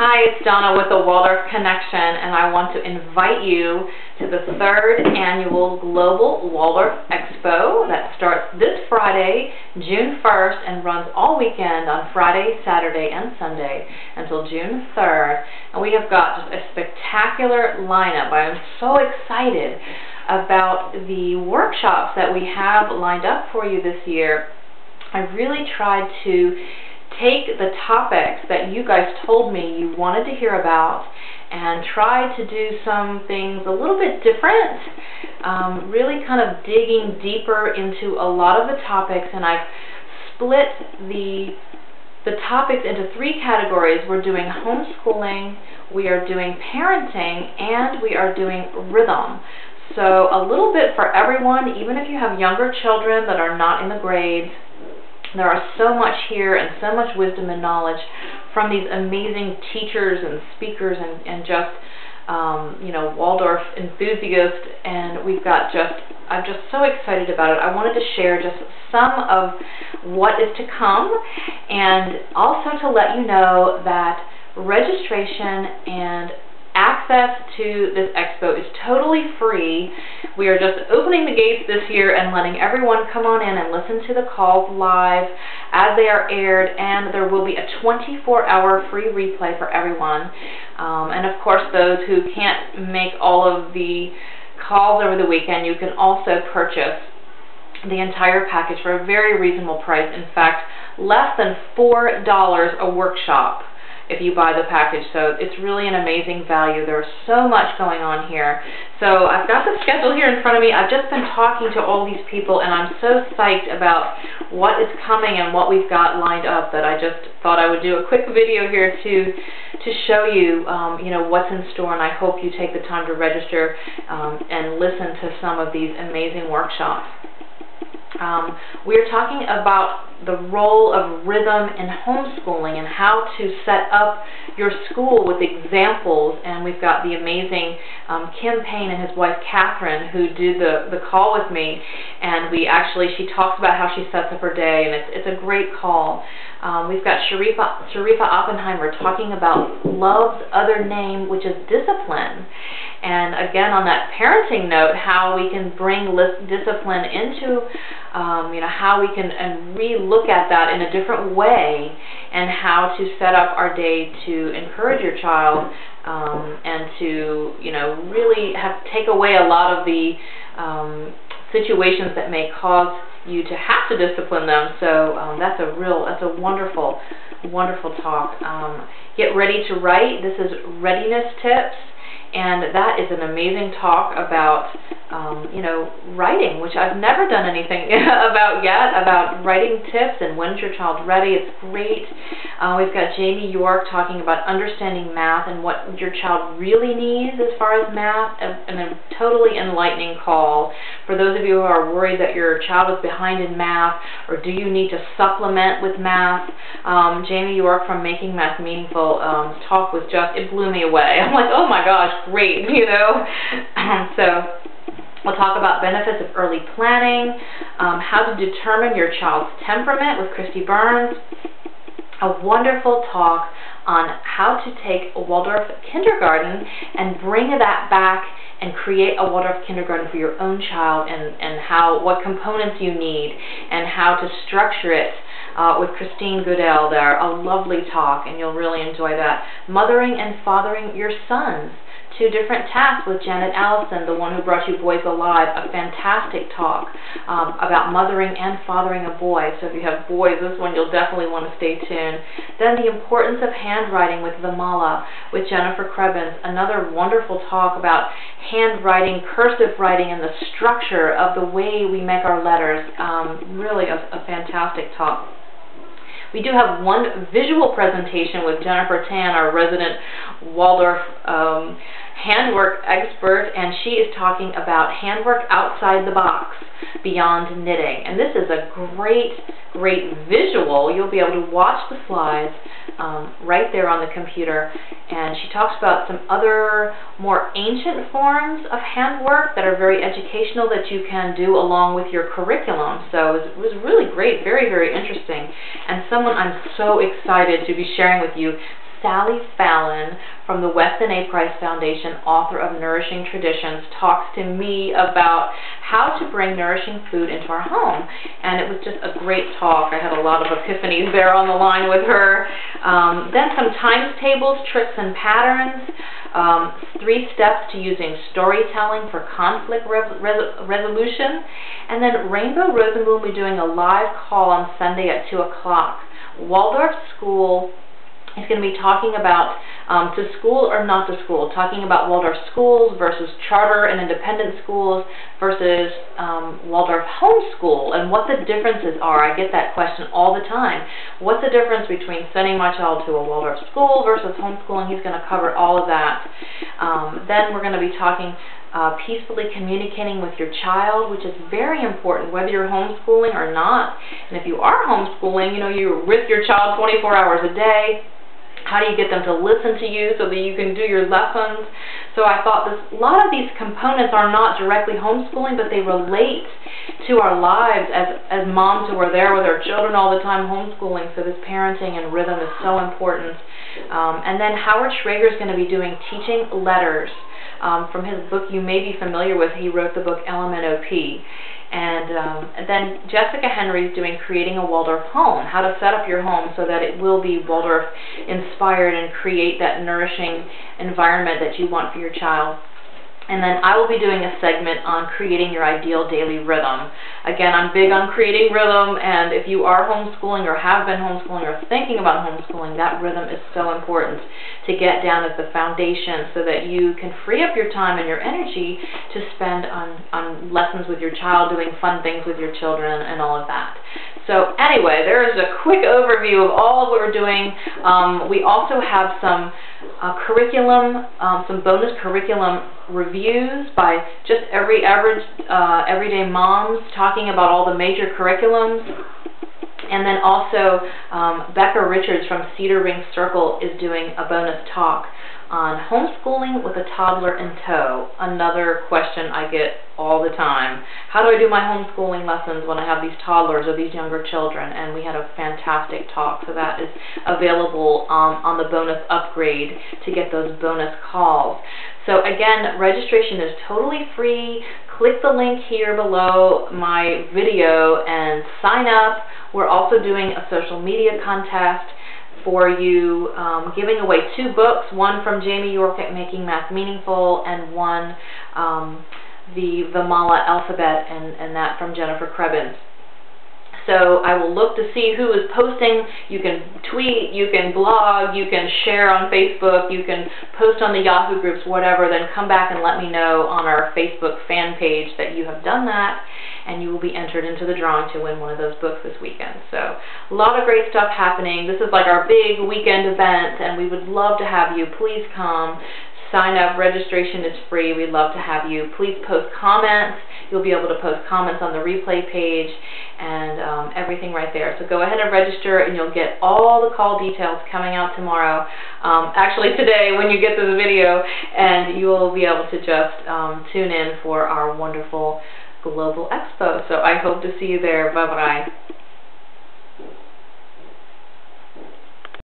Hi, it's Donna with the Waldorf Connection, and I want to invite you to the 3rd Annual Global Waldorf Expo that starts this Friday, June 1st, and runs all weekend on Friday, Saturday, and Sunday until June 3rd. And we have got just a spectacular lineup. I am so excited about the workshops that we have lined up for you this year. I really tried to take the topics that you guys told me you wanted to hear about and try to do some things a little bit different, really kind of digging deeper into a lot of the topics, and I've split the topics into 3 categories. We're doing homeschooling, we are doing parenting, and we are doing rhythm. So a little bit for everyone, even if you have younger children that are not in the grades. There are so much here and so much wisdom and knowledge from these amazing teachers and speakers and just, Waldorf enthusiasts. And we've got I'm just so excited about it. I wanted to share just some of what is to come, and also to let you know that registration and access to this expo is totally free. We are just opening the gates this year and letting everyone come on in and listen to the calls live as they are aired, and there will be a 24-hour free replay for everyone. And of course, those who can't make all of the calls over the weekend, you can also purchase the entire package for a very reasonable price. In fact, less than $4 a workshop if you buy the package. So it's really an amazing value. There's so much going on here. So I've got the schedule here in front of me. I've just been talking to all these people, and I'm so psyched about what is coming and what we've got lined up that I just thought I would do a quick video here to show you, what's in store, and I hope you take the time to register and listen to some of these amazing workshops. We're talking about the role of rhythm in homeschooling and how to set up your school with examples, and we've got the amazing Kim Payne and his wife Catherine who did the call with me, and she talks about how she sets up her day, and it's a great call. We've got Sharifa Oppenheimer talking about love's other name, which is discipline. And again, on that parenting note, how we can bring discipline into, how we can re-look at that in a different way, and how to set up our day to encourage your child and to, really take away a lot of the situations that may cause you to have to discipline them. So that's a wonderful, wonderful talk. Get ready to write. This is readiness tips. And that is an amazing talk about, writing, which I've never done anything about yet, about writing tips and when's your child ready. It's great. We've got Jamie York talking about understanding math and what your child really needs as far as math, and a totally enlightening call for those of you who are worried that your child is behind in math, or do you need to supplement with math. Jamie York from Making Math Meaningful talk was it blew me away. I'm like, oh my gosh, great, So we'll talk about benefits of early planning, how to determine your child's temperament with Christy Burns, a wonderful talk on how to take a Waldorf kindergarten and bring that back and create a Waldorf kindergarten for your own child, and what components you need and how to structure it. With Christine Goodell there, a lovely talk, and you'll really enjoy that. Mothering and fathering your sons, 2 different tasks with Janet Allison, the one who brought you Boys Alive, a fantastic talk about mothering and fathering a boy. So if you have boys, this one you'll definitely want to stay tuned. Then the importance of handwriting with Vimala with Jennifer Krebins, another wonderful talk about handwriting, cursive writing, and the structure of the way we make our letters. Really a fantastic talk. We do have one visual presentation with Jennifer Tan, our resident Waldorf handwork expert, and she is talking about handwork outside the box, beyond knitting. And this is a great, great visual. You'll be able to watch the slides right there on the computer. And she talks about some other more ancient forms of handwork that are very educational that you can do along with your curriculum. So it was really great, very, very interesting. And someone I'm so excited to be sharing with you, Sally Fallon from the Weston A. Price Foundation, author of Nourishing Traditions, talks to me about how to bring nourishing food into our home. And it was just a great talk. I had a lot of epiphanies there on the line with her. Then some times tables, tricks, and patterns. 3 steps to using storytelling for conflict resolution. And then Rainbow Rose and Moon will be doing a live call on Sunday at 2 o'clock. Waldorf School is going to be talking about to school or not to school, talking about Waldorf schools versus charter and independent schools versus Waldorf homeschool and what the differences are. I get that question all the time. What's the difference between sending my child to a Waldorf school versus homeschooling? He's going to cover all of that. Then we're going to be talking peacefully communicating with your child, which is very important, whether you're homeschooling or not. And if you are homeschooling, you know, you're with your child 24 hours a day. How do you get them to listen to you so that you can do your lessons? So I thought a lot of these components are not directly homeschooling, but they relate to our lives as moms who are there with our children all the time homeschooling. So this parenting and rhythm is so important. And then Howard Schrager is going to be doing teaching letters. From his book you may be familiar with. He wrote the book LMNOP. And then Jessica Henry is doing Creating a Waldorf Home, how to set up your home so that it will be Waldorf inspired and create that nourishing environment that you want for your child. And then I will be doing a segment on creating your ideal daily rhythm. Again, I'm big on creating rhythm, and if you are homeschooling or have been homeschooling or thinking about homeschooling, that rhythm is so important to get down as the foundation so that you can free up your time and your energy to spend on lessons with your child, doing fun things with your children, and all of that. So anyway, there is a quick overview of all of what we're doing. We also have some curriculum, some bonus curriculum reviews by just everyday moms talking about all the major curriculums. And then also Becca Richards from Cedar Ring Circle is doing a bonus talk on homeschooling with a toddler in tow. Another question I get all the time. How do I do my homeschooling lessons when I have these toddlers or these younger children? And we had a fantastic talk, so that is available on the bonus upgrade to get those bonus calls. So again, registration is totally free. Click the link here below my video and sign up. We're also doing a social media contest for you, giving away 2 books, one from Jamie York at Making Math Meaningful, and one, the Mala Alphabet, and that from Jennifer Krebins. So I will look to see who is posting. You can tweet, you can blog, you can share on Facebook, you can post on the Yahoo groups, whatever. Then come back and let me know on our Facebook fan page that you have done that, and you will be entered into the drawing to win one of those books this weekend. So a lot of great stuff happening. This is like our big weekend event, and we would love to have you. Please come. Sign up. Registration is free. We'd love to have you. Please post comments. You'll be able to post comments on the replay page and everything right there. So go ahead and register, and you'll get all the call details coming out tomorrow. Actually today when you get this video, and you will be able to just tune in for our wonderful Global Expo. So I hope to see you there. Bye-bye.